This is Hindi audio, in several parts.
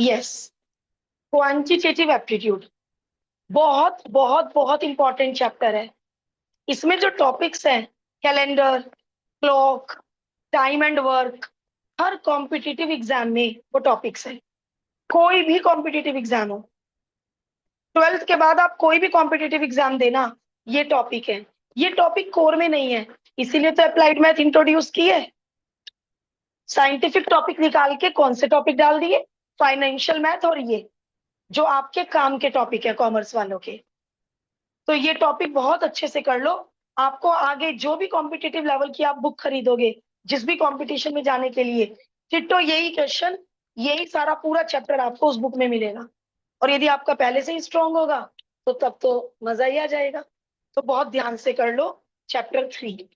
यस, क्वांटिटेटिव एप्टीट्यूड बहुत बहुत बहुत इंपॉर्टेंट चैप्टर है। इसमें जो टॉपिक्स हैं, calendar, clock, time and work, her competitive exam में वो टॉपिक्स है। कोई भी कॉम्पिटिटिव एग्जाम हो, 12th के बाद आप कोई भी कॉम्पिटिटिव एग्जाम देना, ये टॉपिक है। ये टॉपिक कोर में नहीं है, इसीलिए तो अप्लाइड मैथ इंट्रोड्यूस की है। साइंटिफिक टॉपिक निकाल के कौन से टॉपिक डाल दिए, फाइनेंशियल मैथ और ये जो आपके काम के टॉपिक है कॉमर्स वालों के। तो ये टॉपिक बहुत अच्छे से कर लो। आपको आगे जो भी कॉम्पिटिटिव लेवल की आप बुक खरीदोगे, जिस भी कंपटीशन में जाने के लिए, डिट्टो यही क्वेश्चन, यही सारा पूरा चैप्टर आपको उस बुक में मिलेगा। और यदि आपका पहले से ही स्ट्रांग होगा तो तब तो मजा ही आ जाएगा। तो बहुत ध्यान से कर लो। चैप्टर 3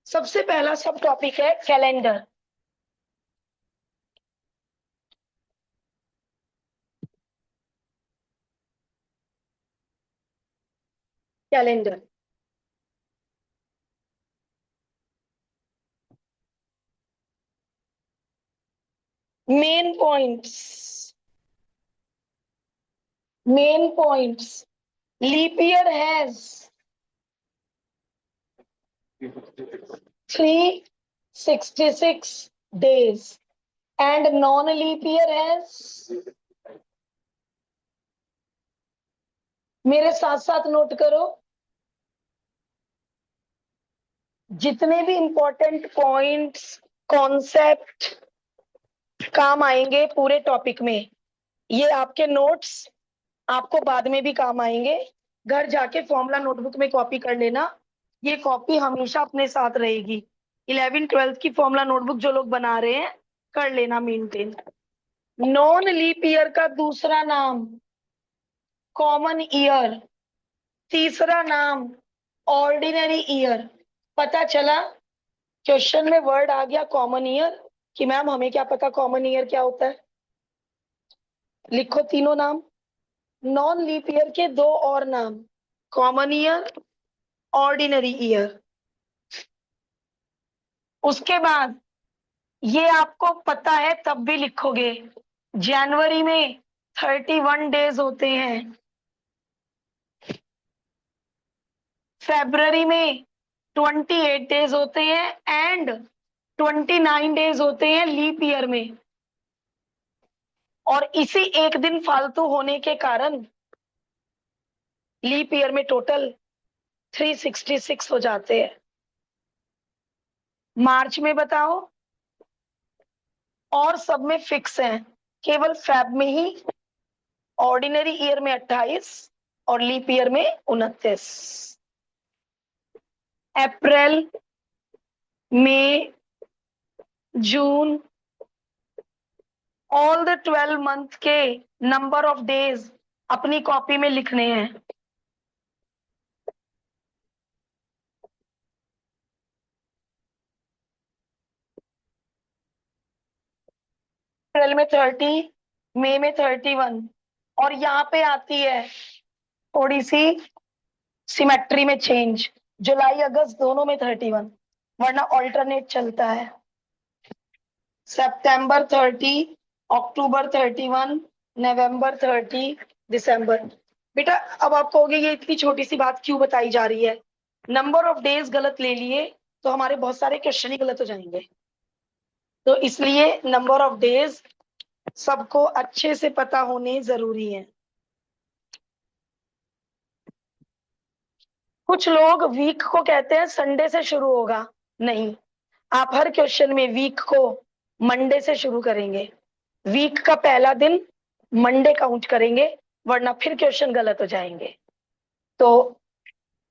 सबसे पहला सब टॉपिक है calendar. Calendar main points, main points. Leap year has 366 days and non-leap year has, मेरे साथ साथ नोट करो, जितने भी इंपॉर्टेंट पॉइंट्स, कॉन्सेप्ट काम आएंगे पूरे टॉपिक में, ये आपके नोट्स आपको बाद में भी काम आएंगे। घर जाके फॉर्मूला नोटबुक में कॉपी कर लेना, ये कॉपी हमेशा अपने साथ रहेगी। 11th 12th की फॉर्मूला नोटबुक जो लोग बना रहे हैं, कर लेना मेंटेन। नॉन लीप ईयर का दूसरा नाम कॉमन ईयर, तीसरा नाम ऑर्डिनरी ईयर। पता चला क्वेश्चन में वर्ड आ गया कॉमन ईयर, कि मैम हमें क्या पता कॉमन ईयर क्या होता है। लिखो तीनों नाम। नॉन लीप ईयर के दो और नाम, कॉमन ईयर, ऑर्डिनरी ईयर। उसके बाद ये आपको पता है तब भी लिखोगे, जनवरी में 31 डेज होते हैं, फरवरी में 28 डेज होते हैं एंड 29 डेज होते हैं लीप ईयर में। और इसी एक दिन फालतू होने के कारण लीप ईयर में टोटल 366 हो जाते हैं। मार्च में बताओ, और सब में फिक्स है, केवल फेब में ही ऑर्डिनरी ईयर में 28 और लीप ईयर में 29। अप्रैल, मई, जून, ऑल द 12 मंथ के नंबर ऑफ डेज अपनी कॉपी में लिखने हैं। अप्रैल में 30, मई में 31, और यहाँ पे आती है थोड़ी सी सिमेट्री में चेंज, जुलाई अगस्त दोनों में 31, वरना ऑल्टरनेट चलता है। सितंबर 30, अक्टूबर 31, नवंबर 30, दिसंबर। बेटा अब आप कहोगे ये इतनी छोटी सी बात क्यों बताई जा रही है, नंबर ऑफ डेज गलत ले लिए तो हमारे बहुत सारे क्वेश्चन ही गलत हो जाएंगे। तो इसलिए नंबर ऑफ डेज सबको अच्छे से पता होने जरूरी है। कुछ लोग वीक को कहते हैं संडे से शुरू होगा, नहीं, आप हर क्वेश्चन में वीक को मंडे से शुरू करेंगे, वीक का पहला दिन मंडे काउंट करेंगे, वरना फिर क्वेश्चन गलत हो जाएंगे। तो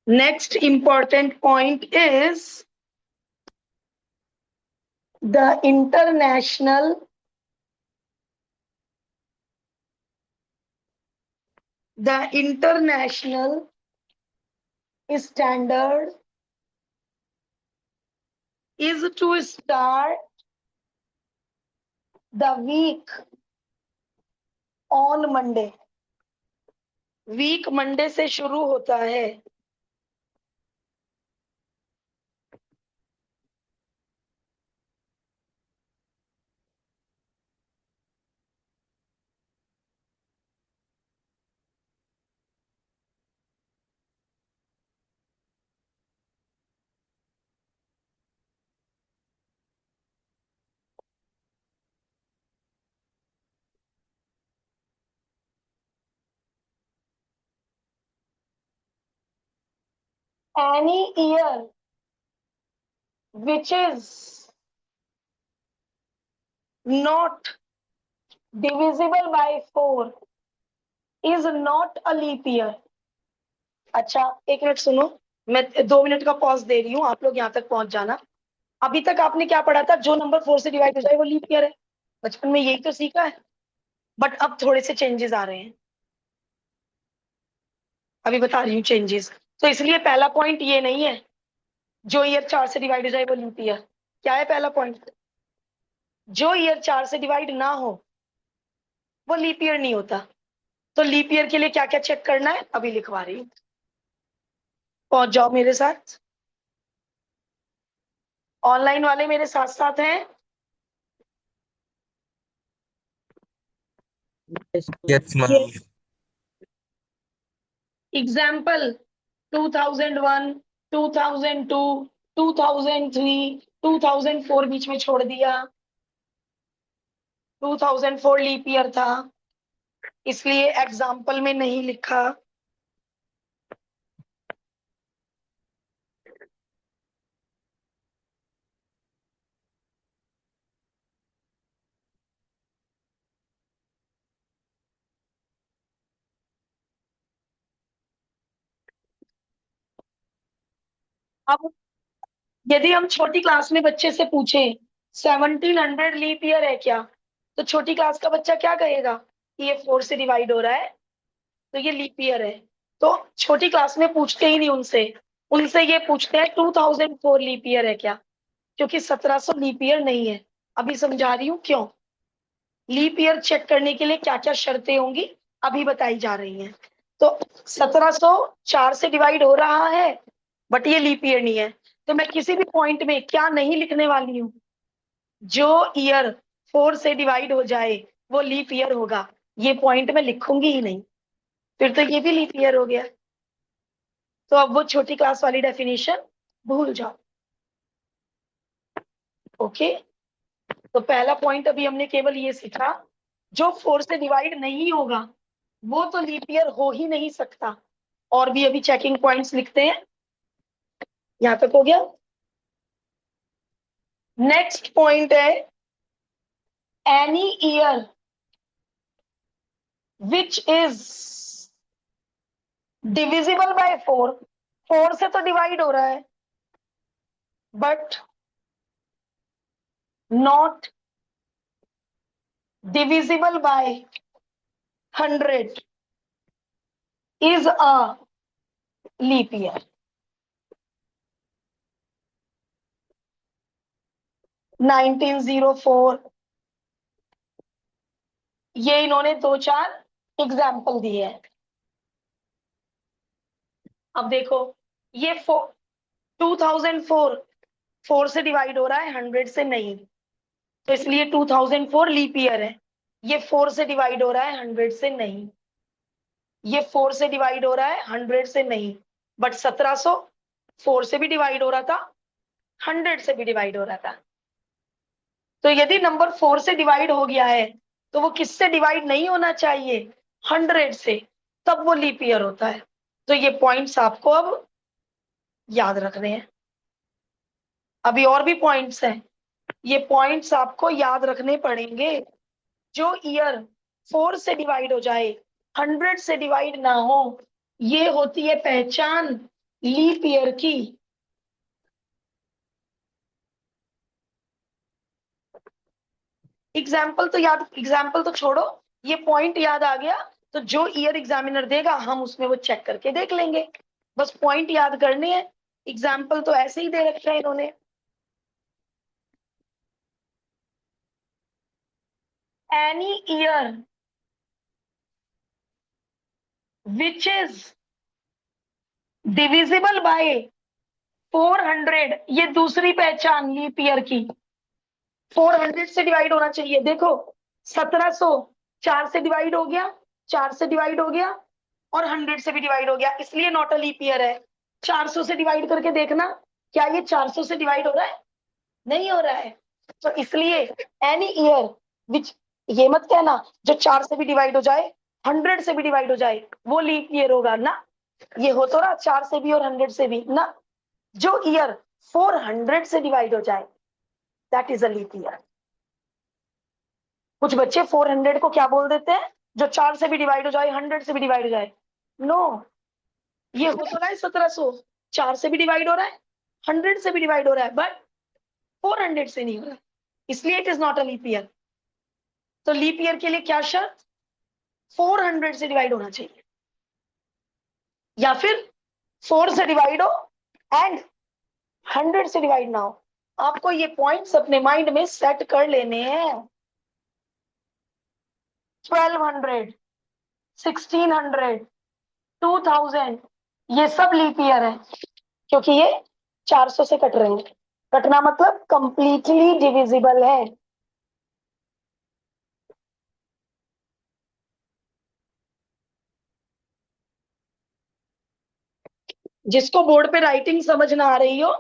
next important point is the international standard is to start the week on Monday। Week Monday से शुरू होता है। any year which is not divisible by 4 is not a leap year. अच्छा, एक मिनट सुनो, मैं 2 मिनट का पॉज दे रही हूँ, आप लोग यहाँ तक पहुंच जाना। अभी तक आपने क्या पढ़ा था? जो नंबर 4 से डिवाइड हो जाए वो लीप ईयर है। बचपन में यही तो सीखा है, बट अब थोड़े से चेंजेस आ रहे हैं, अभी बता रही हूँ चेंजेस। तो इसलिए पहला पॉइंट ये नहीं है जो ईयर 4 से डिवाइड हो जाए वो लीप ईयर। क्या है पहला पॉइंट? जो ईयर 4 से डिवाइड ना हो वो लीप ईयर नहीं होता। तो लीप ईयर के लिए क्या क्या चेक करना है अभी लिखवा रही हूँ, पहुंच जाओ मेरे साथ। ऑनलाइन वाले मेरे साथ साथ हैं? Yes, ma'am. एग्जाम्पल 2001, 2002, 2003, 2004 बीच में छोड़ दिया। 2004 लीप ईयर था, इसलिए एग्जाम्पल में नहीं लिखा। अब यदि हम छोटी क्लास में बच्चे से पूछे 1700 लीप ईयर है क्या, तो छोटी क्लास का बच्चा क्या कहेगा कि ये 4 से डिवाइड हो रहा है तो ये लीप ईयर है। तो छोटी क्लास में पूछते ही नहीं उनसे, उनसे ये पूछते हैं 2004 लीप ईयर है क्या, क्योंकि 1700 लीप ईयर नहीं है। अभी समझा रही हूँ क्यों। लीप ईयर चेक करने के लिए क्या क्या शर्तें होंगी अभी बताई जा रही हैं। तो 1704 से डिवाइड हो रहा है बट ये लीप ईयर नहीं है, तो मैं किसी भी पॉइंट में क्या नहीं लिखने वाली हूँ, जो ईयर 4 से डिवाइड हो जाए वो लीप ईयर होगा, ये पॉइंट मैं लिखूंगी ही नहीं, फिर तो ये भी लीप ईयर हो गया। तो अब वो छोटी क्लास वाली डेफिनेशन भूल जाओ। ओके, तो पहला पॉइंट अभी हमने केवल ये सीखा, जो 4 से डिवाइड नहीं होगा वो तो लीप ईयर हो ही नहीं सकता। और भी अभी चेकिंग पॉइंट्स लिखते हैं, यहां तक हो गया। नेक्स्ट पॉइंट है any year which is divisible by 4। 4 से तो डिवाइड हो रहा है but not divisible by 100 is a leap year. 1904, ये इन्होंने 2-4 एग्जाम्पल दिए हैं। अब देखो, ये 2004 4 से डिवाइड हो रहा है 100 से नहीं, तो इसलिए 2004 लीप ईयर है। ये 4 से डिवाइड हो रहा है 100 से नहीं, ये 4 से डिवाइड हो रहा है 100 से नहीं, बट 1700 4 से भी डिवाइड हो रहा था, 100 से भी डिवाइड हो रहा था। तो यदि नंबर 4 से डिवाइड हो गया है तो वो किससे डिवाइड नहीं होना चाहिए? 100 से, तब वो लीप ईयर होता है। तो ये पॉइंट्स आपको अब याद रखने हैं। अभी और भी पॉइंट्स हैं, ये पॉइंट्स आपको याद रखने पड़ेंगे। जो ईयर 4 से डिवाइड हो जाए 100 से डिवाइड ना हो, ये होती है पहचान लीप ईयर की। एग्जाम्पल तो छोड़ो, ये पॉइंट याद आ गया तो जो ईयर एग्जामिनर देगा हम उसमें वो चेक करके देख लेंगे। बस पॉइंट याद करने हैं, एग्जाम्पल तो ऐसे ही दे रखे हैं इन्होंने। Any year which is divisible bye 400, ये दूसरी पहचान लीप ईयर की। 400 से डिवाइड होना चाहिए। देखो 1700 4 से डिवाइड हो गया, 4 से डिवाइड हो गया और 100 से भी डिवाइड हो गया, इसलिए नॉट अ लीप ईयर है। 400 से डिवाइड करके देखना, क्या ये 400 से डिवाइड हो रहा है? नहीं हो रहा है। तो इसलिए एनी ईयर विच, ये मत कहना जो 4 से भी डिवाइड हो जाए 100 से भी डिवाइड हो जाए वो लीप ईयर होगा ना, ये हो तो रहा 4 से भी और 100 से भी ना। जो ईयर 400 से डिवाइड हो जाए that is a leap year. कुछ बच्चे 400 को क्या बोल देते हैं, जो 4 से भी डिवाइड हो जाए, 100 से भी डिवाइड हो जाए। नो, ये हो तो रहा है 1700, 4 से भी डिवाइड हो रहा है, 100 से भी डिवाइड हो रहा है, बट 400 से नहीं हो रहा है, इसलिए it is not a leap year. तो लीप ईयर के लिए क्या शर्त, 400 से डिवाइड होना चाहिए, या फिर 4 से डिवाइड हो एंड 100 से डिवाइड ना हो। आपको ये पॉइंट्स अपने माइंड में सेट कर लेने हैं। 1200, 1600, 2000, ये सब लीप ईयर है, क्योंकि ये 400 से कट रहे हैं। कटना मतलब कंप्लीटली डिविजिबल है। जिसको बोर्ड पे राइटिंग समझ ना आ रही हो,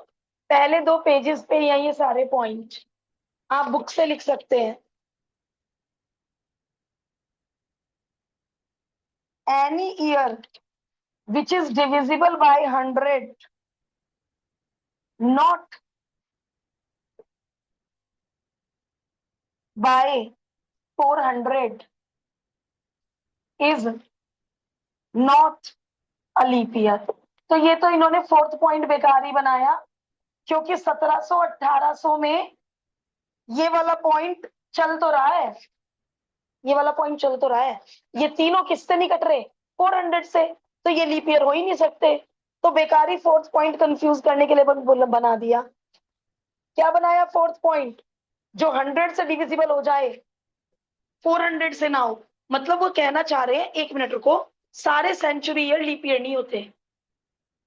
पहले 2 पेजेस पे ये सारे पॉइंट आप बुक से लिख सकते हैं। Any year which is divisible by 100 not by 400 is not a leap year. तो ये तो इन्होंने 4th पॉइंट बेकार ही बनाया, क्योंकि 1700 1800 में ये वाला पॉइंट चल तो रहा है, ये वाला पॉइंट चल तो रहा है, ये तीनों किससे नहीं कट रहे, 400 से, तो ये लीप ईयर हो ही नहीं सकते। तो बेकारी 4th पॉइंट कंफ्यूज करने के लिए बना दिया। क्या बनाया 4th पॉइंट, जो 100 से डिविजिबल हो जाए, 400 से ना हो। मतलब वो कहना चाह रहे हैं, 1 मिनट रुको, सारे सेंचुरी ईयर लीप ईयर नहीं होते।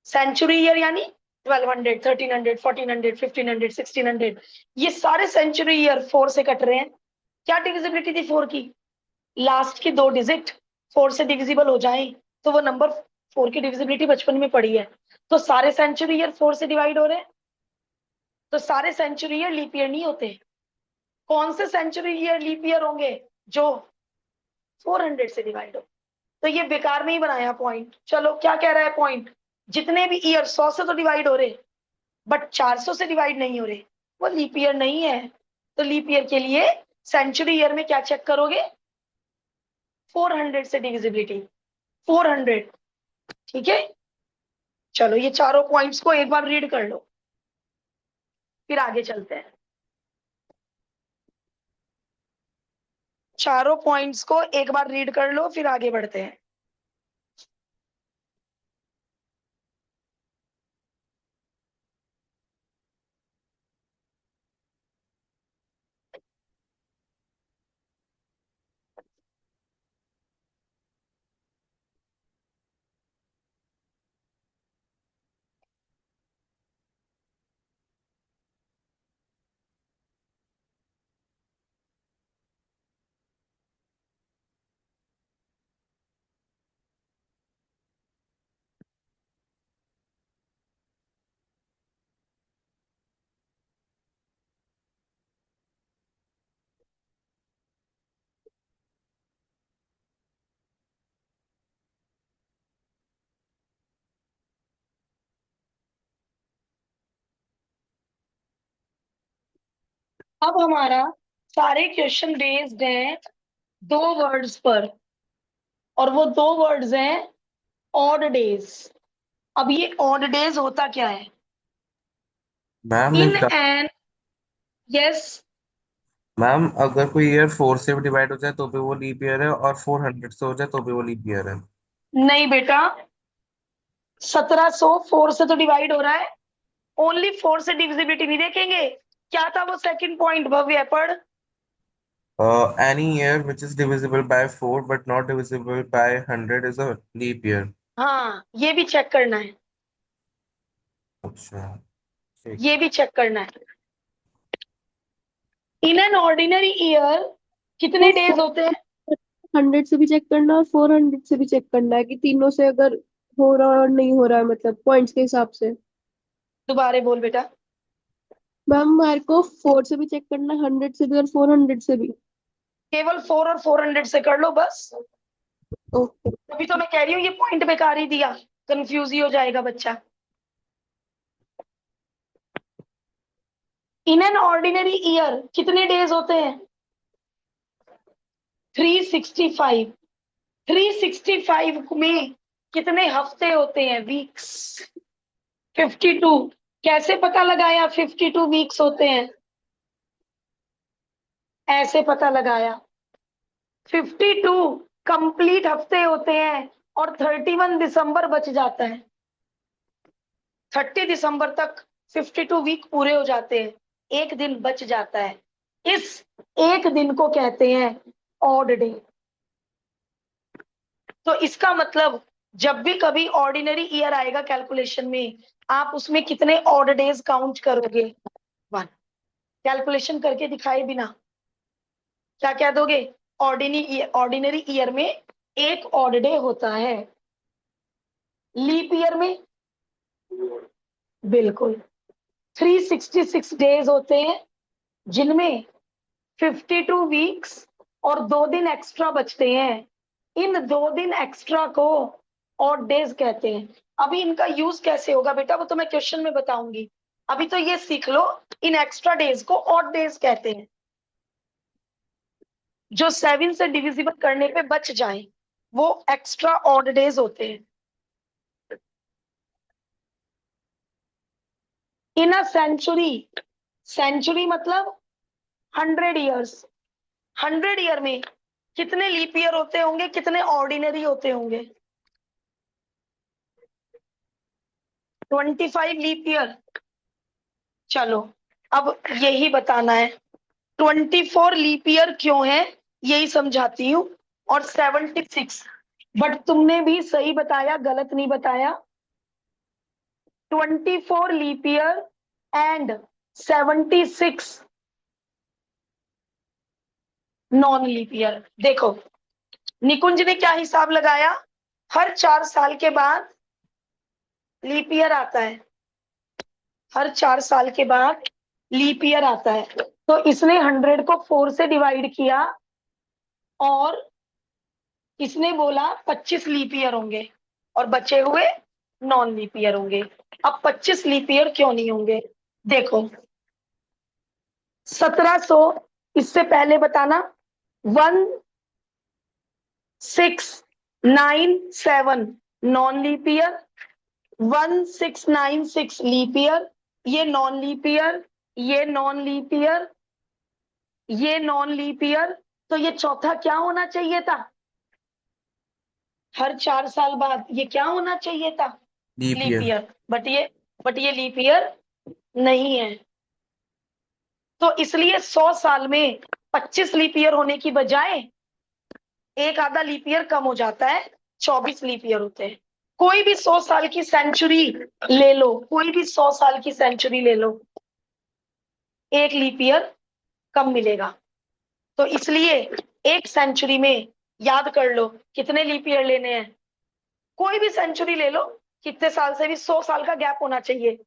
सेंचुरी ईयर यानी 1200, 1300, 1400, 1500, 1600, ये सारे सेंचुरी ईयर 4 से कट रहे हैं। क्या डिविजिबिलिटी थी 4 की, लास्ट की 2 डिजिट 4 से डिविजिबल हो जाए तो वो नंबर 4 की डिविजिबिलिटी बचपन में पड़ी है। तो सारे सेंचुरी ईयर 4 से डिवाइड हो रहे हैं, तो सारे सेंचुरी ईयर लीप ईयर नहीं होते। कौन से सेंचुरी ईयर लीप ईयर होंगे, जो 400 से डिवाइड हो। तो ये बेकार में ही बनाया पॉइंट। चलो क्या कह रहा है पॉइंट, जितने भी ईयर 100 से तो डिवाइड हो रहे बट 400 से डिवाइड नहीं हो रहे, वो लीप ईयर नहीं है। तो लीप ईयर के लिए सेंचुरी ईयर में क्या चेक करोगे, 400 से डिविजिबिलिटी, 400। ठीक है, चलो ये चारों पॉइंट्स को एक बार रीड कर लो, फिर आगे चलते हैं। चारों पॉइंट्स को एक बार रीड कर लो, फिर आगे बढ़ते हैं। अब हमारा सारे क्वेश्चन बेस्ड हैं 2 वर्ड्स पर, और वो 2 वर्ड्स हैं ऑड डेज। अब ये ऑड डेज होता क्या है, मैम इन एक एन, यस, मैम अगर कोई ईयर 4 से डिवाइड हो जाए तो भी वो लीप ईयर है, और 400 से हो जाए तो भी वो लीप ईयर है। नहीं बेटा, 1700 4 से तो डिवाइड हो रहा है, ओनली 4 से डिविजिबिलिटी नहीं देखेंगे। क्या था वो सेकंड पॉइंट, भव्य पढ़। Any year which is divisible by 4 but not divisible by 100 is a leap year. हाँ, ये भी चेक करना है, अच्छा, ठीक। ये भी चेक करना है। इन एन ऑर्डिनरी ईयर वो कितने डेज होते हैं, 100 से भी चेक करना और 400 से भी चेक करना है कि तीनों से अगर हो रहा है और नहीं हो रहा है, मतलब पॉइंट्स के हिसाब से। दोबारा बोल बेटा। मैम हमारे को 4 से भी चेक करना है, 100 से भी और 400 से भी। केवल 4 और 400 से कर लो बस। ओके। अभी तो मैं कह रही हूँ ये पॉइंट बेकार ही दिया। कंफ्यूज ही हो जाएगा बच्चा। इन एन ऑर्डिनरी ईयर कितने डेज होते हैं? 365। 365 में कितने हफ्ते होते हैं? वीक्स। 52। कैसे पता लगाया 52 वीक्स होते हैं? ऐसे पता लगाया। 52 कंप्लीट हफ्ते होते हैं और 31 दिसंबर बच जाता है। 30 दिसंबर तक 52 वीक पूरे हो जाते हैं, एक दिन बच जाता है। इस एक दिन को कहते हैं ऑड डे। तो इसका मतलब जब भी कभी ऑर्डिनरी ईयर आएगा कैलकुलेशन में, आप उसमें कितने ऑड डेज काउंट करोगे? 1। कैलकुलेशन करके दिखाए बिना क्या कह दोगे? ऑर्डिनरी ईयर में एक ऑड डे होता है। लीप ईयर में बिल्कुल 366 डेज होते हैं, जिनमें 52 वीक्स और 2 दिन एक्स्ट्रा बचते हैं। इन 2 दिन एक्स्ट्रा को ऑड डेज कहते हैं। अभी इनका यूज कैसे होगा बेटा, वो तो मैं क्वेश्चन में बताऊंगी। अभी तो ये सीख लो, इन एक्स्ट्रा डेज को ऑड डेज कहते हैं। जो 7 से डिविजिबल करने पे बच जाए वो एक्स्ट्रा ऑड डेज होते हैं। इन अ सेंचुरी, सेंचुरी मतलब 100 ईयर्स। 100 ईयर में कितने लीप ईयर होते होंगे, कितने ऑर्डिनरी होते होंगे? 25 लीप ईयर। चलो अब यही बताना है 24 लीप ईयर क्यों है, यही समझाती हूँ। और 76, बट तुमने भी सही बताया, गलत नहीं बताया। 24 leap year and 76 non leap year. देखो निकुंज ने क्या हिसाब लगाया, हर 4 साल के बाद लीप ईयर आता है। हर 4 साल के बाद लीप ईयर आता है, तो इसने 100 को 4 से डिवाइड किया और इसने बोला 25 लीप ईयर होंगे और बचे हुए नॉन लीप ईयर होंगे। अब 25 लीप ईयर क्यों नहीं होंगे? देखो 1700, इससे पहले बताना 1697 non leap year, 1696 leap year, ये नॉन लीप ईयर, ये नॉन लीप ईयर, ये नॉन लीप ईयर। तो ये चौथा क्या होना चाहिए था? हर 4 साल बाद ये क्या होना चाहिए था? Leap leap year. Year. But ये लीप ईयर नहीं है। तो इसलिए 100 साल में 25 लीप ईयर होने की बजाय एक आधा लीप ईयर कम हो जाता है, 24 लीप ईयर होते हैं। कोई भी 100 साल की सेंचुरी ले लो, कोई भी 100 साल की सेंचुरी ले लो, एक लीप ईयर कम मिलेगा। तो इसलिए एक सेंचुरी में याद कर लो कितने लीप ईयर लेने हैं। कोई भी सेंचुरी ले लो, कितने साल से भी 100 साल का गैप होना चाहिए,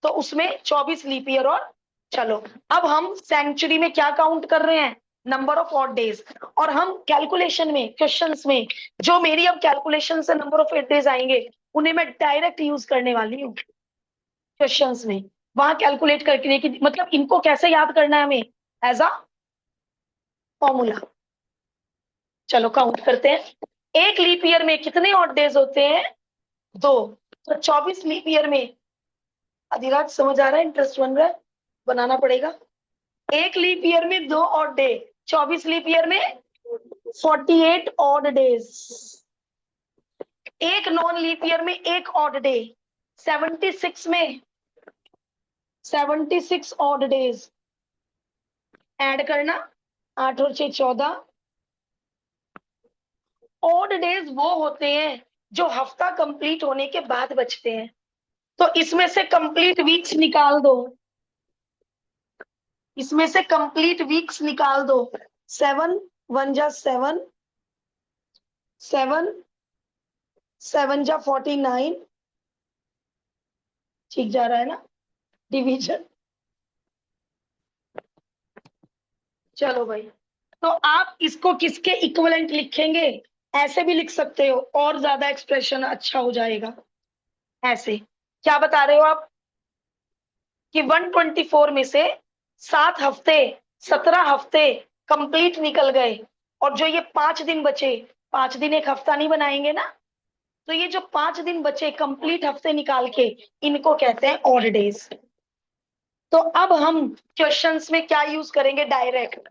तो उसमें 24 लीप ईयर। और चलो अब हम सेंचुरी में क्या काउंट कर रहे हैं? Number of odd days. और हम कैलकुलेशन में, क्वेश्चंस में जो मेरी अब कैलकुलेशन से नंबर ऑफ ऑड डेज आएंगे उन्हें मैं डायरेक्ट यूज करने वाली हूँ क्वेश्चंस में। वहां कैलकुलेट करने की मतलब इनको कैसे याद करना है हमें, एज अ फॉर्मूला। चलो काउंट करते हैं। एक लीप ईयर में कितने ऑड डेज होते हैं? 2। तो 24 लीप ईयर में, अधिराज समझ आ रहा है, इंटरेस्ट बन रहा है, बनाना पड़ेगा। एक लीप ईयर में 2 ऑड डे, 24 लीप ईयर में 48 ऑड डेज। एक नॉन लीप ईयर में एक ऑड डे, 76 में 76 ऑड डेज। ऐड करना, 8 और 6 14। ऑड डेज वो होते हैं जो हफ्ता कंप्लीट होने के बाद बचते हैं। तो इसमें से कंप्लीट वीक्स निकाल दो, इसमें से कंप्लीट वीक्स निकाल दो। 7 1 जा 7, 7 7 जा 49। ठीक जा रहा है ना डिवीजन? चलो भाई, तो आप इसको किसके इक्विवेलेंट लिखेंगे? ऐसे भी लिख सकते हो, और ज्यादा एक्सप्रेशन अच्छा हो जाएगा। ऐसे क्या बता रहे हो आप कि 124 में से 7 हफ्ते, 17 हफ्ते कंप्लीट निकल गए, और जो ये 5 दिन बचे, 5 दिन एक हफ्ता नहीं बनाएंगे ना, तो ये जो 5 दिन बचे कंप्लीट हफ्ते निकाल के, इनको कहते हैं ऑड डेज। तो अब हम क्वेश्चंस में क्या यूज करेंगे, डायरेक्ट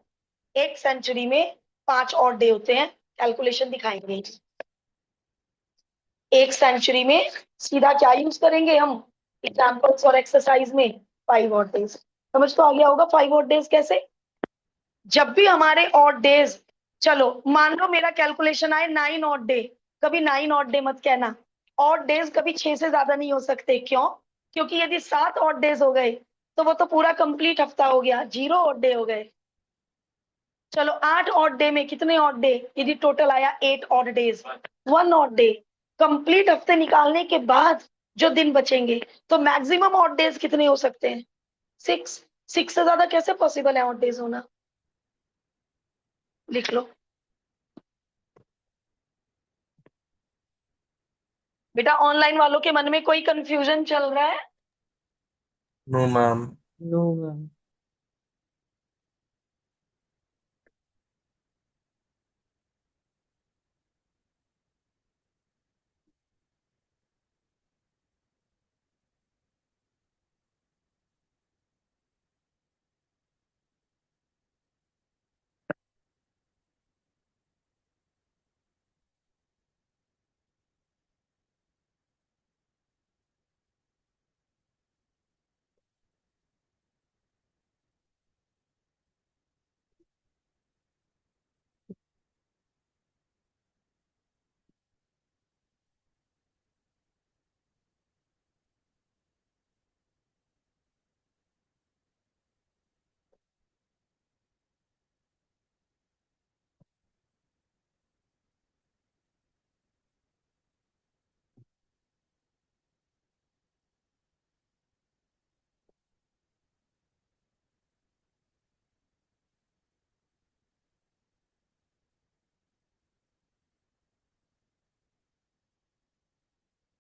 एक सेंचुरी में 5 ऑड डे होते हैं, कैलकुलेशन दिखाएंगे। एक सेंचुरी में सीधा क्या यूज करेंगे हम, एग्जाम्पल्स और एक्सरसाइज में 5 ऑड डेज। समझ तो आ गया होगा 5 ऑड डेज कैसे। जब भी हमारे ऑड डेज, चलो मान लो मेरा कैलकुलेशन आए 9 ऑड डे, कभी 9 ऑड डे मत कहना। ऑड डेज कभी 6 से ज्यादा नहीं हो सकते, क्यों? क्योंकि यदि 7 ऑड डेज हो गए तो वो तो पूरा कंप्लीट हफ्ता हो गया, 0 ऑड डे हो गए। चलो 8 ऑड डे में कितने ऑड डे, यदि टोटल आया 8 odd days, 1 odd day. Complete हफ्ते निकालने के बाद जो दिन बचेंगे, तो मैक्सिमम ऑड डेज कितने हो सकते हैं, 6। 6 से ज्यादा कैसे पॉसिबल है ऑड डेज होना, लिख लो बेटा। ऑनलाइन वालों के मन में कोई कंफ्यूजन चल रहा है? No, ma'am. No ma'am.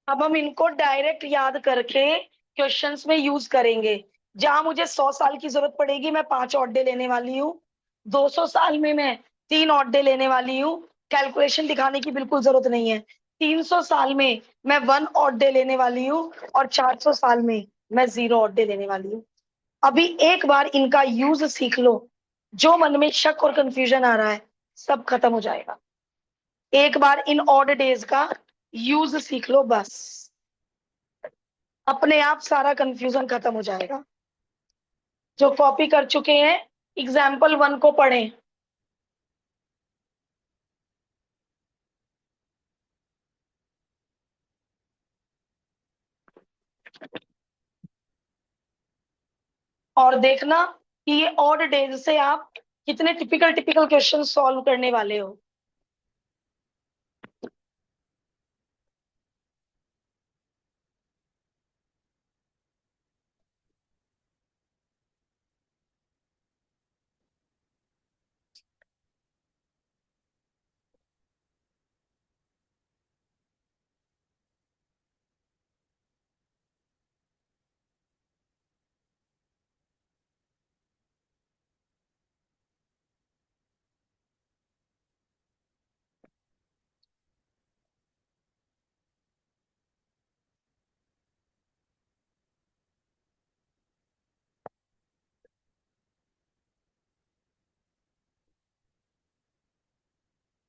अब हम इनको डायरेक्ट याद करके क्वेश्चंस में यूज करेंगे। जहां मुझे 100 साल की जरूरत पड़ेगी, मैं 5 ऑड डे लेने वाली हूँ। 200 साल में मैं 3 ऑड डे लेने वाली हूँ, कैलकुलेशन दिखाने की बिल्कुल जरूरत नहीं है। 300 साल में मैं 1 ऑड डे लेने वाली हूँ, और 400 साल में मैं 0 ऑड डे लेने वाली हूँ। अभी एक बार इनका यूज सीख लो, जो मन में शक और कंफ्यूजन आ रहा है सब खत्म हो जाएगा। एक बार इन ऑड डेज का यूज सीख लो, बस अपने आप सारा कंफ्यूजन खत्म हो जाएगा। जो कॉपी कर चुके हैं, एग्जाम्पल 1 को पढ़ें। और देखना कि ये ऑड डेज से आप कितने टिपिकल टिपिकल क्वेश्चन सॉल्व करने वाले हो।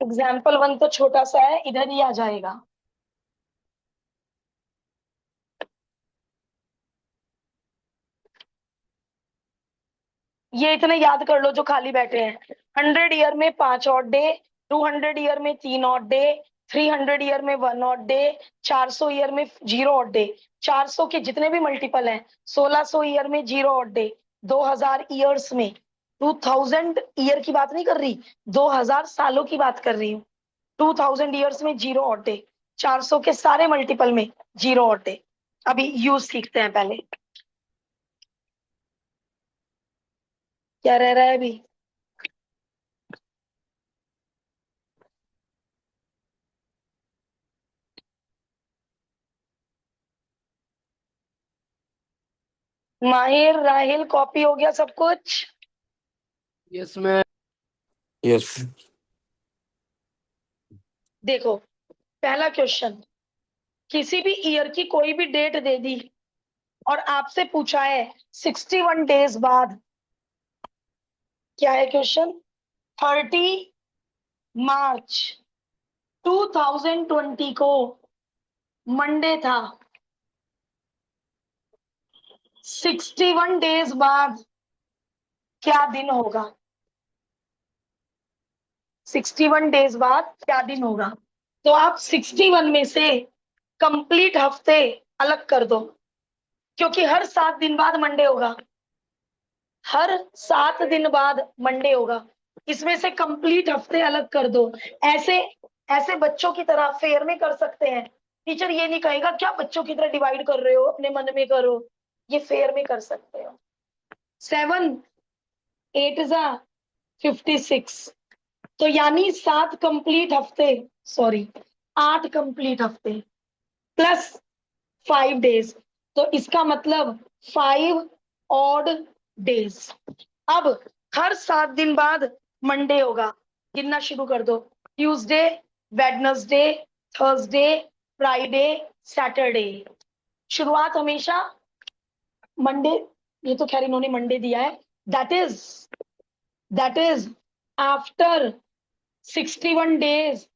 एग्जाम्पल 1 तो छोटा सा है, इधर ही आ जाएगा। ये इतने याद कर लो जो खाली बैठे हैं। 100 ईयर में 5 ऑड डे, 200 ईयर में 3 ऑड डे, 300 ईयर में 1 ऑड डे, 400 ईयर में 0 ऑड डे। 400 के जितने भी मल्टीपल हैं, 1600 ईयर में 0 ऑड डे, 2000 ईयर्स में, 2000 ईयर की बात नहीं कर रही, 2000 सालों की बात कर रही हूँ। 2000 ईयर्स में 0 ऑड डे, 400 के सारे मल्टीपल में 0 ऑड डे। अभी यूज सीखते हैं पहले, क्या रह रहा है अभी। माहिर, राहिल, कॉपी हो गया सब कुछ? Yes ma'am. यस। देखो, पहला क्वेश्चन, किसी भी ईयर की कोई भी डेट दे दी और आपसे पूछा है 61 डेज बाद, क्या है क्वेश्चन? 30 मार्च 2020 को मंडे था, 61 डेज बाद क्या दिन होगा? 61 डेज बाद क्या दिन होगा? तो आप 61 में से कंप्लीट हफ्ते अलग कर दो, क्योंकि हर 7 दिन बाद मंडे होगा, हर 7 दिन बाद मंडे होगा। इसमें से कंप्लीट हफ्ते अलग कर दो। ऐसे ऐसे बच्चों की तरह फेयर में कर सकते हैं। टीचर ये नहीं कहेगा क्या बच्चों की तरह डिवाइड कर रहे हो, अपने मन में करो। ये फेयर में कर सकते हो। 7 8 जा 56, तो यानी 7 कंप्लीट हफ्ते, सॉरी 8 कंप्लीट हफ्ते प्लस 5 डेज, तो इसका मतलब 5 ऑड डेज। अब हर 7 दिन बाद मंडे होगा, गिनना शुरू कर दो। Tuesday, Wednesday, Thursday, Friday, Saturday. शुरुआत हमेशा मंडे, ये तो खैर इन्होंने मंडे दिया है। That is after 61 days.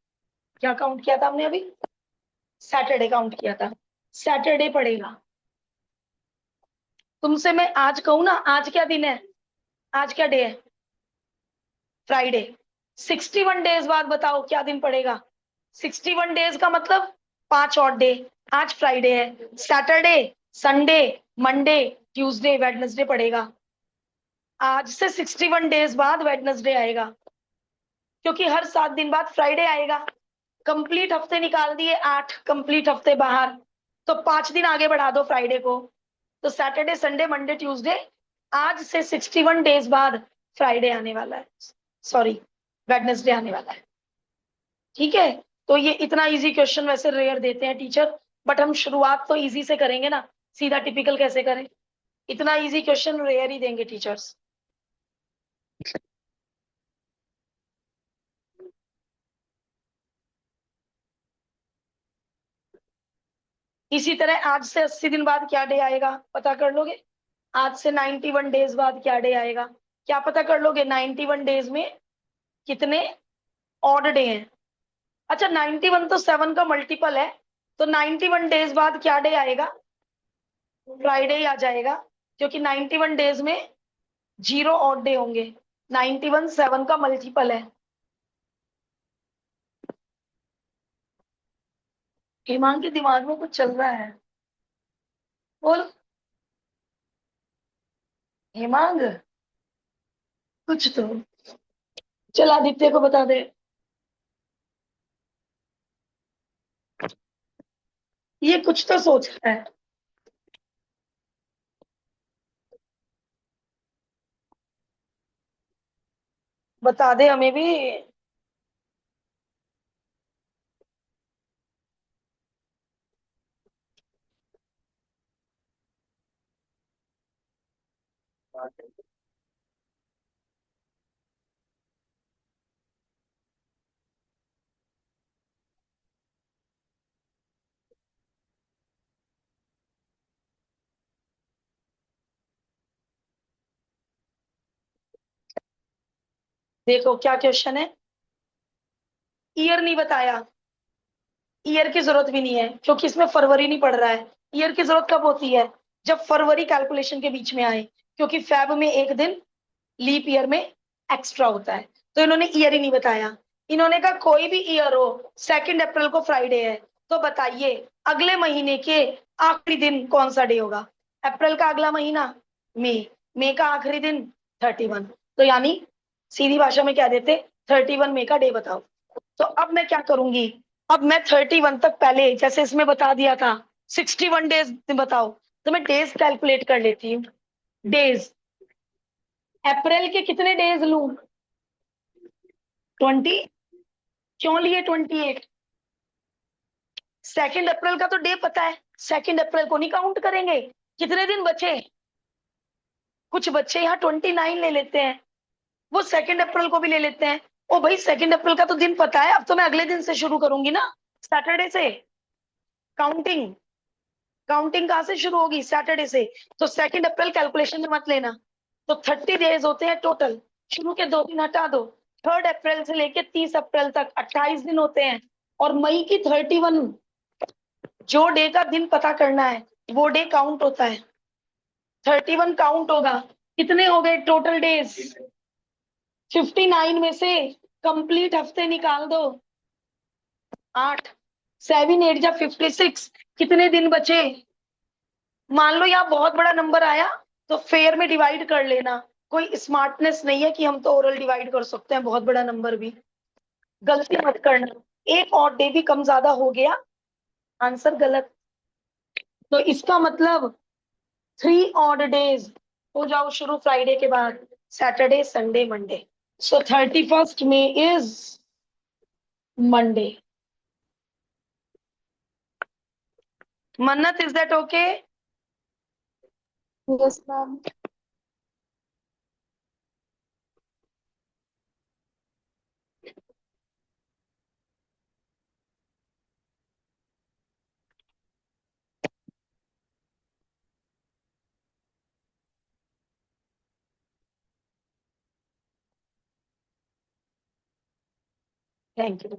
क्या काउंट किया था हमने अभी? सैटरडे काउंट किया था। सैटरडे पड़ेगा। तुमसे मैं आज कहूं ना, आज क्या दिन है? आज क्या डे है? फ्राइडे। 61 डेज बाद बताओ क्या दिन पड़ेगा? 61 डेज का मतलब 5 ऑड डे। आज फ्राइडे है, Saturday, Sunday, Monday, Tuesday, Wednesday पड़ेगा। आज से 61 डेज बाद वेडनेसडे आएगा, क्योंकि हर 7 दिन बाद फ्राइडे आएगा। कंप्लीट हफ्ते निकाल दिए, 8 कंप्लीट हफ्ते बाहर, तो 5 दिन आगे बढ़ा दो फ्राइडे को, तो सैटरडे, संडे, मंडे, ट्यूसडे। आज से 61 डेज बाद फ्राइडे आने वाला है, सॉरी वेडनेसडे आने वाला है। ठीक है, तो ये इतना इजी क्वेश्चन वैसे रेयर देते हैं टीचर, बट हम शुरुआत तो इजी से करेंगे ना, सीधा टिपिकल कैसे करें? इतना इजी क्वेश्चन रेयर ही देंगे टीचर्स। इसी तरह आज से 80 दिन बाद क्या डे आएगा, पता कर लोगे? आज से 91 डेज बाद क्या डे आएगा, क्या पता कर लोगे? 91 डेज में कितने ऑड डे हैं? अच्छा, 91 तो 7 का मल्टीपल है, तो 91 डेज बाद क्या डे आएगा? फ्राइडे ही आ जाएगा, क्योंकि 91 डेज में 0 ऑड डे होंगे। 91 7 का मल्टीपल है। हेमांग के दिमाग में कुछ चल रहा है, बोल हेमांग, कुछ तो। चल आदित्य को बता दे। ये कुछ तो सोच रहा है। बता दे हमें भी। देखो क्या क्वेश्चन है। ईयर नहीं बताया, ईयर की जरूरत भी नहीं है, क्योंकि इसमें फरवरी नहीं पड़ रहा है। ईयर की जरूरत कब होती है? जब फरवरी कैलकुलेशन के बीच में आए, क्योंकि फेब में एक दिन लीप ईयर में एक्स्ट्रा होता है। तो इन्होंने ईयर ही नहीं बताया। इन्होंने कहा कोई भी ईयर हो, 2 अप्रैल को फ्राइडे है, तो बताइए अगले महीने के आखिरी दिन कौन सा डे होगा? अप्रैल का अगला महीना मई, मई का आखिरी दिन 31, तो यानी सीधी भाषा में क्या देते? 31 मई का डे बताओ। तो अब मैं क्या करूंगी? अब मैं 31 तक, पहले जैसे इसमें बता दिया था 61 डेज बताओ, तो मैं डेज कैलकुलेट कर लेती हूँ। डेज, अप्रैल के कितने डेज लूं? 20। क्यों लिए 28? 2 अप्रैल का तो डे पता है, 2 अप्रैल को नहीं काउंट करेंगे। कितने दिन बचे? कुछ बच्चे यहाँ 29 ले लेते हैं, वो 2 अप्रैल को भी ले लेते हैं। ओ भाई 2 अप्रैल का तो दिन पता है, अब तो मैं अगले दिन से शुरू करूंगी ना, सैटरडे से। काउंटिंग काउंटिंग कहाँ से शुरू होगी? सैटरडे से। तो 2 अप्रैल कैलकुलेशन में मत लेना। तो 30 डेज होते हैं टोटल, शुरू के 2 दिन हटा दो। 3 अप्रैल से लेके 30 अप्रैल तक 28 दिन होते हैं। और मई की 31, जो डे का दिन पता करना है वो डे काउंट होता है। 31 काउंट होगा। कितने हो गए टोटल डेज? 59 में से कंप्लीट हफ्ते निकाल दो, 8। 7 8 जा 56, कितने दिन बचे? मान लो यहाँ बहुत बड़ा नंबर आया तो फेयर में डिवाइड कर लेना। कोई स्मार्टनेस नहीं है कि हम तो ओरल डिवाइड कर सकते हैं बहुत बड़ा नंबर भी। गलती मत करना, एक और डे भी कम ज्यादा हो गया, आंसर गलत। तो इसका मतलब 3 ऑड डेज हो जाओ शुरू फ्राइडे के बाद, Saturday Sunday Monday. So 31st May is Monday. Mannat, is that okay? Yes ma'am. Thank you.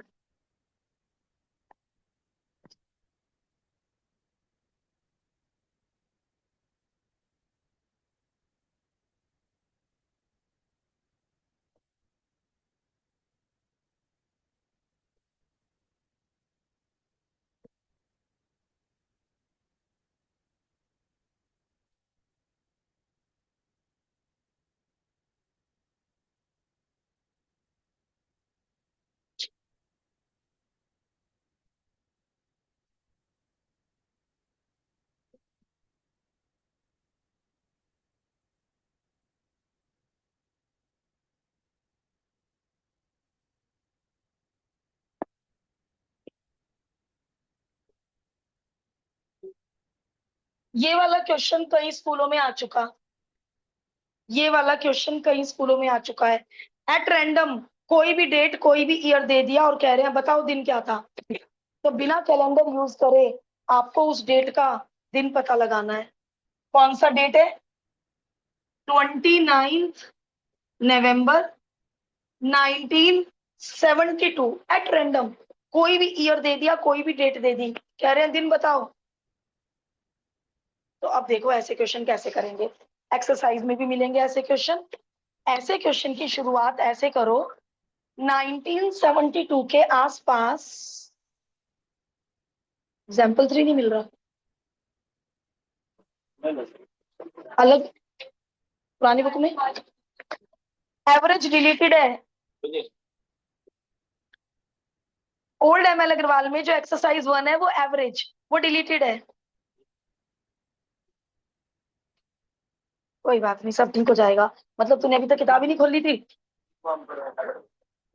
ये वाला क्वेश्चन कई स्कूलों में आ चुका, ये वाला क्वेश्चन कई स्कूलों में आ चुका है। एट रैंडम कोई भी डेट कोई भी ईयर दे दिया और कह रहे हैं बताओ दिन क्या था। तो बिना कैलेंडर यूज करे आपको उस डेट का दिन पता लगाना है। कौन सा डेट है? 29 नवंबर 1972। एट रैंडम कोई भी ईयर दे दिया, कोई भी डेट दे दी, कह रहे हैं दिन बताओ। तो अब देखो ऐसे क्वेश्चन कैसे करेंगे। एक्सरसाइज में भी मिलेंगे ऐसे क्वेश्चन। ऐसे क्वेश्चन की शुरुआत ऐसे करो, 1972 के आसपास। एग्जाम्पल 3 नहीं मिल रहा, अलग पुरानी बुक में एवरेज डिलीटेड है। ओल्ड एमएल अग्रवाल में जो एक्सरसाइज 1 है वो एवरेज, वो डिलीटेड है। कोई बात नहीं, सब ठीक हो जाएगा। मतलब तूने अभी तक किताब ही नहीं खोली थी?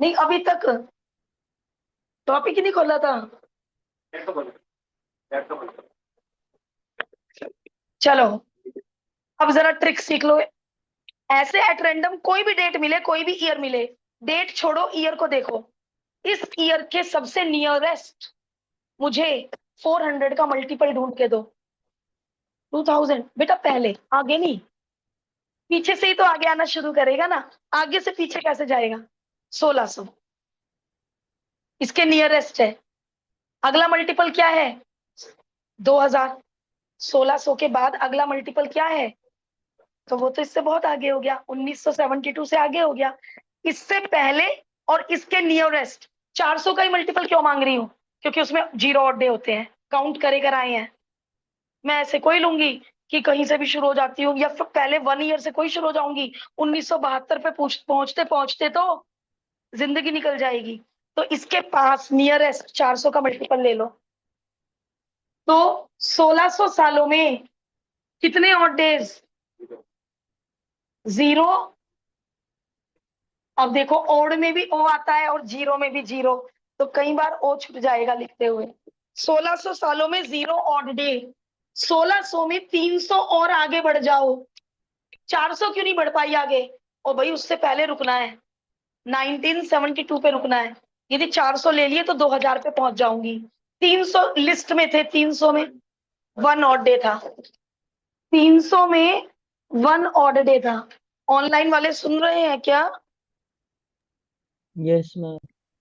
नहीं अभी तक टॉपिक ही नहीं खोला था। चलो अब जरा ट्रिक सीख लो। ऐसे एट रैंडम कोई भी डेट मिले, कोई भी ईयर मिले, डेट छोड़ो ईयर को देखो। इस ईयर के सबसे नियरेस्ट मुझे 400 का मल्टीपल ढूंढ के दो। 2000 बेटा, पहले आगे नहीं, पीछे से ही तो आगे आना शुरू करेगा ना, आगे से पीछे कैसे जाएगा? 1600 इसके नियरेस्ट है। अगला मल्टीपल क्या है? 2000। 1600 के बाद अगला मल्टीपल क्या है? तो वो तो इससे बहुत आगे हो गया, 1972 से आगे हो गया। इससे पहले और इसके नियरेस्ट 400 का ही मल्टीपल क्यों मांग रही हूँ? क्योंकि उसमें जीरो और डे होते हैं, काउंट करे कर आए हैं। मैं ऐसे कोई लूंगी कि कहीं से भी शुरू हो जाती हूँ, या फिर पहले 1 ईयर से कोई शुरू हो जाऊंगी। 1972 पे पहुंचते पहुंचते तो जिंदगी निकल जाएगी। तो इसके पास नियरेस्ट 400 का मल्टीपल ले लो। तो 1600 सालों में कितने ऑड डेज? 0। अब देखो ओड में भी ओ आता है और जीरो में भी जीरो, तो कई बार ओ छूट जाएगा लिखते हुए। 1600 सालों में 0 ऑड डे। 1600 में 300 और आगे बढ़ जाओ, 400 क्यों नहीं बढ़ पाई आगे? ओ भाई उससे पहले रुकना है, 1972 पे रुकना है। यदि 400 ले लिए तो 2000 पे पहुंच जाऊंगी। 300 लिस्ट में थे, 300 में वन ऑड डे था, 300 में वन ऑड डे था। ऑनलाइन वाले सुन रहे हैं क्या? Yes ma'am.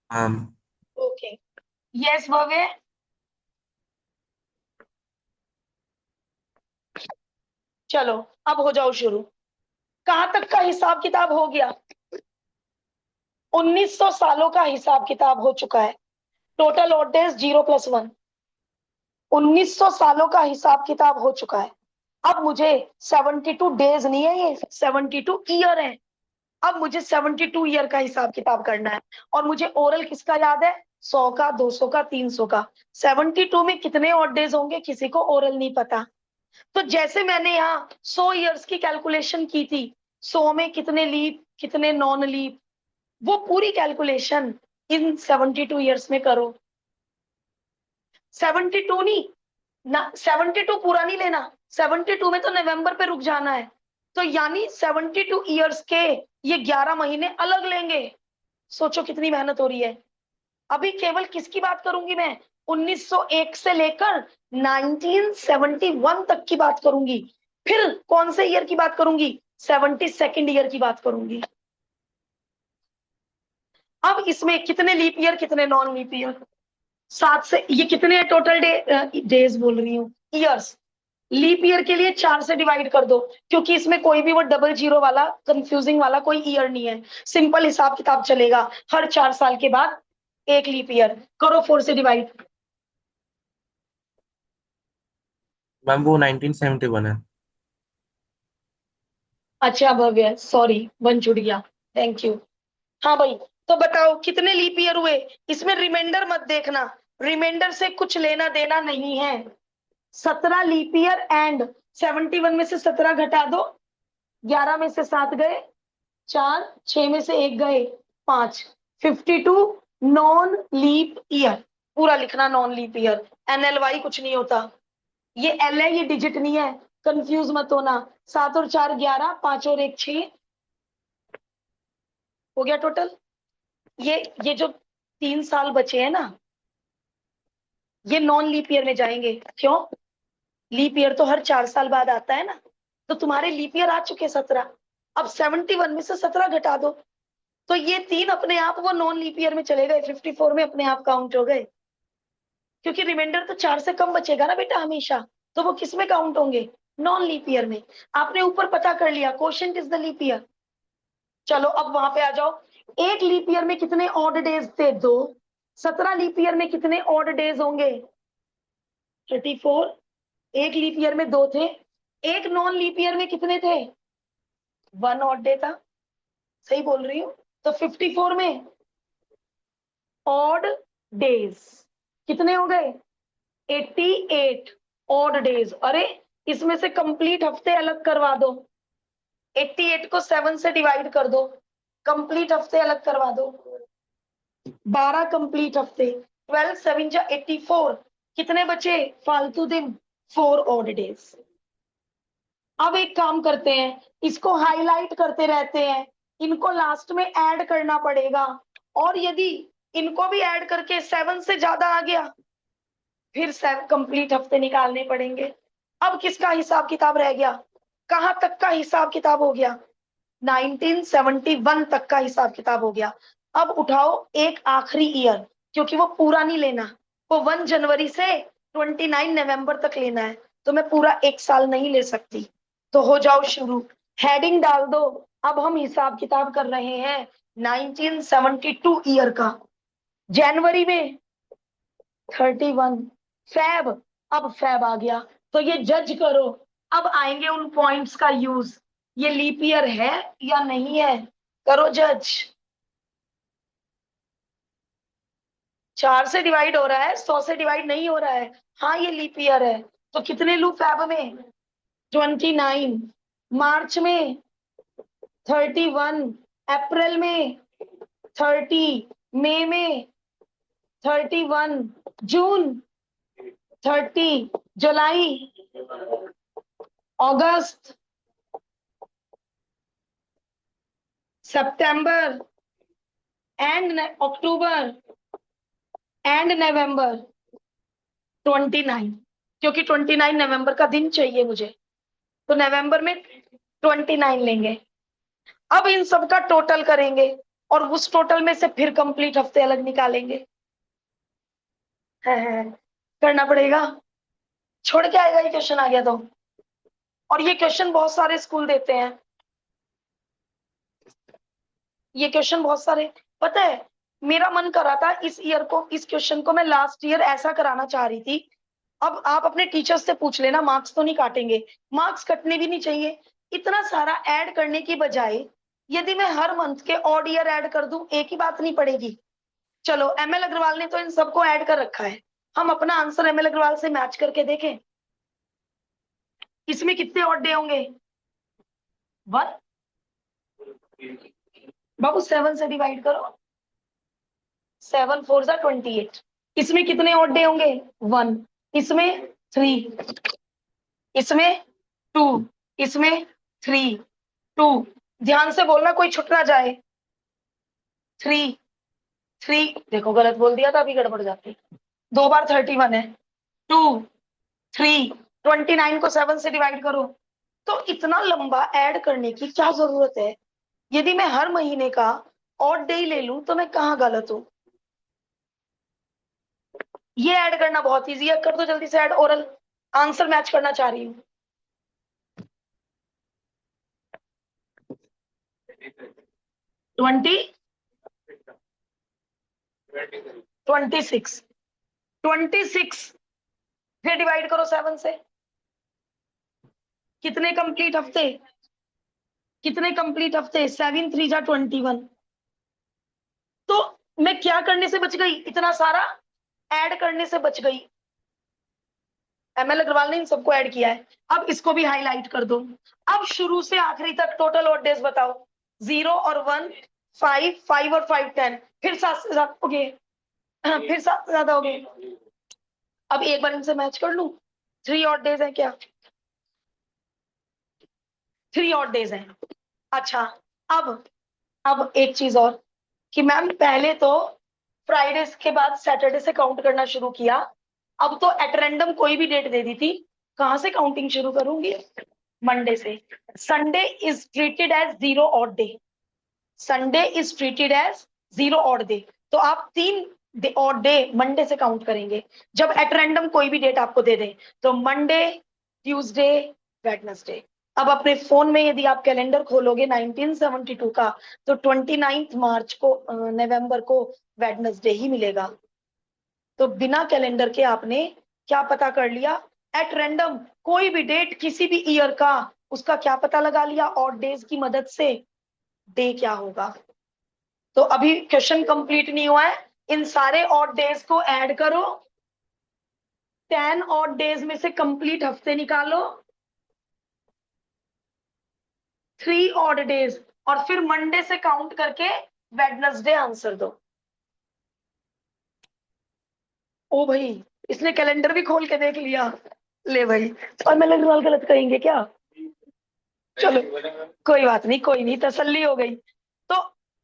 Ma'am okay, yes Bhavya. चलो अब हो जाओ शुरू। कहां तक का हिसाब किताब हो गया? 1900 सालों का हिसाब किताब हो चुका है। Total odd days 0+1। 1900 सालों का हिसाब किताब हो चुका है। अब मुझे 72 डेज नहीं है, ये 72 ईयर है। अब मुझे 72 ईयर का हिसाब किताब करना है। और मुझे ओरल किसका याद है? 100 का, 200 का, 300 का। 72 में कितने ऑड डेज होंगे किसी को ओरल नहीं पता। तो जैसे मैंने यहाँ 100 ईयर्स की कैलकुलेशन की थी, 100 में कितने लीप कितने नॉन लीप, वो पूरी कैलकुलेशन इन 72 ईयर्स में करो। 72 नहीं ना, 72 पूरा नहीं लेना, 72 में तो नवंबर पे रुक जाना है। तो यानी 72 ईयर्स के ये 11 महीने अलग लेंगे। सोचो कितनी मेहनत हो रही है। अभी केवल किसकी बात करूंगी मैं? 1901 से लेकर 1971 तक की बात करूंगी। फिर कौन से ईयर की बात करूंगी? 72nd ईयर की बात करूंगी। अब इसमें कितने लीप ईयर कितने नॉन लीप ईयर? 7 से ये कितने टोटल डेज बोल रही हूँ, ईयर्स। लीप ईयर के लिए 4 से डिवाइड कर दो, क्योंकि इसमें कोई भी वो डबल जीरो वाला कंफ्यूजिंग वाला कोई ईयर नहीं है। सिंपल हिसाब किताब चलेगा, हर 4 साल के बाद एक लीप ईयर। करो 4 से डिवाइड। मैम वो 1971 है। अच्छा भव्य, सॉरी, वन छूट गया, थैंक यू। हाँ भाई, तो बताओ कितने लीप ईयर हुए? इसमें रिमाइंडर मत देखना, रिमाइंडर से कुछ लेना देना नहीं है। 17 लीप ईयर एंड 71 में से 17 घटा दो, 11 में से 7 गए, 4, 6 में से 1 गए, 5, 52 नॉन लीप ईयर। पूरा लिखना नॉन लीप ईयर, NLY कुछ नहीं होता। ये L है, ये डिजिट नहीं है, कंफ्यूज मत होना। 7 और 4 11, 5 और 1 6, हो गया टोटल। ये जो 3 साल बचे हैं ना, ये नॉन लीप ईयर में जाएंगे। क्यों? लीप ईयर तो हर 4 साल बाद आता है ना। तो तुम्हारे लीप ईयर आ चुके 17। अब 71 में से 17 घटा दो, तो ये 3 अपने आप वो नॉन लीप ईयर में चले गए, 54 में अपने आप काउंट हो गए। क्योंकि रिमाइंडर तो 4 से कम बचेगा ना बेटा हमेशा, तो वो किस में काउंट होंगे? नॉन लीप ईयर में। आपने ऊपर पता कर लिया, question is the leap year. चलो अब वहां पे आ जाओ। एक लीप ईयर में कितने ऑड डेज थे? 2। 17 लीप ईयर में कितने ऑड डेज होंगे? 34। एक लीप ईयर में 2 थे, एक नॉन लीप ईयर में कितने थे? 1 ऑड डे था। सही बोल रही हूँ? तो 54 में ऑड डेज कितने हो गए? 88 ऑड डेज। अरे इसमें से कंप्लीट हफ्ते अलग करवा दो, 88 को 7 से डिवाइड कर दो, कंप्लीट हफ्ते अलग करवा दो। 12 कंप्लीट हफ्ते, 12 7 जा 84। कितने बचे फालतू दिन? 4 ऑड डेज। अब एक काम करते हैं, इसको हाईलाइट करते रहते हैं, इनको लास्ट में ऐड करना पड़ेगा। और यदि इनको भी ऐड करके 7 से ज्यादा आ गया, फिर 7 कंप्लीट हफ्ते निकालने पड़ेंगे। अब किसका हिसाब किताब रह गया? कहां तक का हिसाब किताब हो गया? 1971 तक का हिसाब किताब हो गया। अब उठाओ एक आखिरी ईयर, क्योंकि वो पूरा नहीं लेना, वो 1 जनवरी से 29 नवंबर तक लेना है, तो मैं पूरा एक साल नहीं ले सकती। तो हो जाओ शुरू, हेडिंग डाल दो। अब हम हिसाब किताब कर रहे हैं 1972 ईयर का। जनवरी में 31, फैब, अब फैब आ गया, तो ये जज करो। अब आएंगे उन पॉइंट्स का यूज, ये लीप ईयर है या नहीं है, करो जज। 4 से डिवाइड हो रहा है, 100 से डिवाइड नहीं हो रहा है। हाँ ये लीप ईयर है, तो कितने लू फैब में? 29, मार्च में 31, अप्रैल में 30, मई में 31, जून 30, जुलाई, अगस्त, सितंबर एंड अक्टूबर एंड नवंबर 29, क्योंकि 29 नवंबर का दिन चाहिए मुझे, तो नवंबर में 29 लेंगे। अब इन सब का टोटल करेंगे और उस टोटल में से फिर कंप्लीट हफ्ते अलग निकालेंगे। है, करना पड़ेगा, छोड़ के आएगा ये क्वेश्चन आ गया तो। और ये क्वेश्चन बहुत सारे स्कूल देते हैं, ये क्वेश्चन बहुत सारे। पता है, मेरा मन कर रहा था इस ईयर को, इस क्वेश्चन को मैं लास्ट ईयर ऐसा कराना चाह रही थी। अब आप अपने टीचर्स से पूछ लेना, मार्क्स तो नहीं काटेंगे, मार्क्स कटने भी नहीं चाहिए। इतना सारा ऐड करने की बजाय यदि मैं हर मंथ के ऑड ईयर ऐड कर दूं, एक ही बात नहीं पड़ेगी। चलो, एमएल अग्रवाल ने तो इन सबको ऐड कर रखा है, हम अपना आंसर एमएल अग्रवाल से मैच करके देखें। इसमें कितने ऑड डे होंगे? 1। बाबू 7 से डिवाइड करो, 7 4 जा 28। इसमें कितने ऑड डे होंगे? 1। इसमें 3, इसमें 2, इसमें 3, 2। ध्यान से बोलना, कोई छुट ना जाए। 3 3, देखो गलत बोल दिया था, अभी गड़बड़ जाती। 2 बार 31 है, 2 3, 29 को 7 से डिवाइड करो। तो इतना लंबा ऐड करने की क्या जरूरत है? यदि मैं हर महीने का ऑड डे ले लूं तो मैं कहाँ गलत हूं? ये ऐड करना बहुत इजी है, कर दो जल्दी से ऐड, ओरल आंसर मैच करना चाह रही हूँ। 20 26 26 फिर डिवाइड करो 7 से। कितने कंप्लीट हफ्ते? कितने कंप्लीट हफ्ते? 7 3 जा 21। तो मैं क्या करने से बच गई? इतना सारा ऐड करने से बच गई। एमएल अग्रवाल ने इन सबको ऐड किया है। अब इसको भी हाईलाइट कर दो। अब शुरू से आखिरी तक टोटल ऑड डेज बताओ। 0 और 1, 5 5 और 5 10, फिर 7 से 7 हो गए, फिर 7 से ज्यादा हो गए। अब एक बार इनसे मैच कर लूं। 3 ऑड डेज है क्या? 3 ऑड डेज है। अच्छा, अब एक चीज और, कि मैम पहले तो फ्राइडे के बाद सैटरडे से काउंट करना शुरू किया, अब तो एट रैंडम कोई भी डेट दे दी थी। कहां से काउंटिंग शुरू करूंगी? मंडे से। Sunday is treated as 0 odd day, Sunday is treated as 0 odd day. तो आप 3 ऑड डे मंडे से काउंट करेंगे, जब एट रैंडम कोई भी डेट आपको दे दें। तो मंडे, ट्यूसडे, वेडनेसडे। अब अपने फोन में यदि आप कैलेंडर खोलोगे 1972 का, तो 29 मार्च को, नवंबर को वेडनेसडे ही मिलेगा। तो बिना कैलेंडर के आपने क्या पता कर लिया? एट रैंडम कोई भी डेट किसी भी ईयर का, उसका क्या पता लगा लिया ऑड डेज की मदद से, डे क्या होगा। तो अभी क्वेश्चन कंप्लीट नहीं हुआ है, इन सारे ऑड डेज को ऐड करो, 10 ऑड डेज में से कंप्लीट हफ्ते निकालो, 3 ऑड डेज, और फिर मंडे से काउंट करके वेडनेसडे आंसर दो। ओ भाई, इसने कैलेंडर भी खोल के देख लिया। ले भाई, और मैं लगवाल गलत करेंगे क्या? चलो, कोई बात नहीं, कोई नहीं, तसल्ली हो गई। तो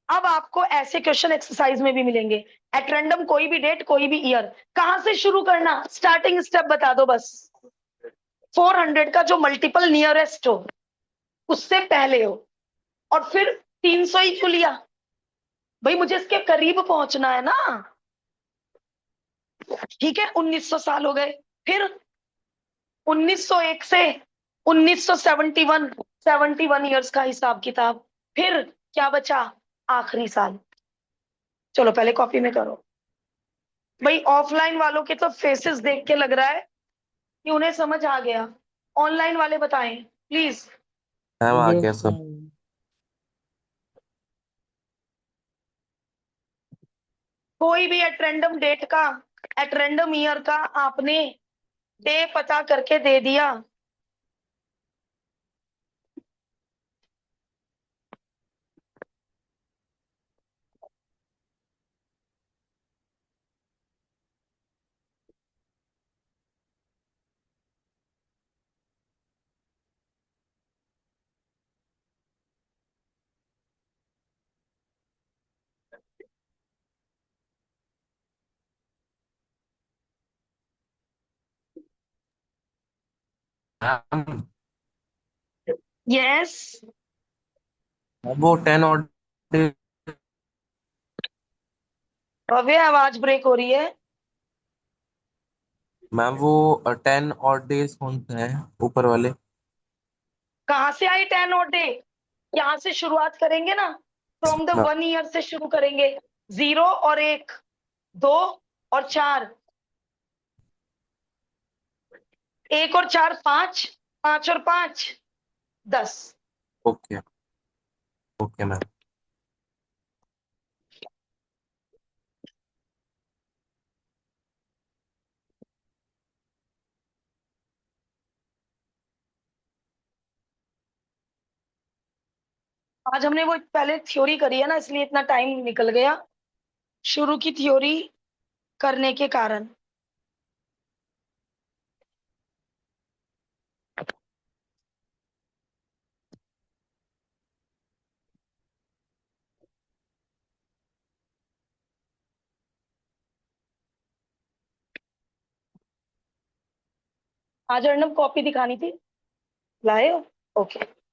अब आपको ऐसे क्वेश्चन एक्सरसाइज में भी मिलेंगे, एट रैंडम कोई भी डेट, कोई भी ईयर। कहां से शुरू करना? स्टार्टिंग स्टेप बता दो बस। 400 का जो मल्टीपल नियरेस्ट हो, उससे पहले हो, और फिर 300 ही क्यों लिया भाई? मुझे इसके करीब पहुंचना है ना। ठीक है, 1900 साल हो गए। फिर 1901 से 1971, 71 ईयर्स का हिसाब किताब। फिर क्या बचा? आखिरी साल। चलो पहले कॉपी में करो भाई। ऑफलाइन वालों के तो फेसेस देख के लग रहा है कि उन्हें समझ आ गया। ऑनलाइन वाले बताएं प्लीज। मैम आ गया यस सब। मैम। कोई भी एट रैंडम डेट का, एट रैंडम ईयर का आपने डे पता करके दे दिया, मैम यस। वो 10 और भव्य, आवाज ब्रेक हो रही है। मैम वो 10 और डेज कौन से हैं ऊपर वाले? कहाँ से आई 10 और डे? यहाँ से शुरुआत करेंगे ना, फ्रॉम द मैम 1 ईयर से शुरू करेंगे। 0 और 1, 2 और 4, 1 और 4 5, 5 और 5 10। Okay okay ma'am. आज हमने वो पहले थ्योरी करी है ना, इसलिए इतना टाइम निकल गया शुरू की थ्योरी करने के कारण। आज अर्णव कॉपी दिखानी थी, लाए हो? ओके।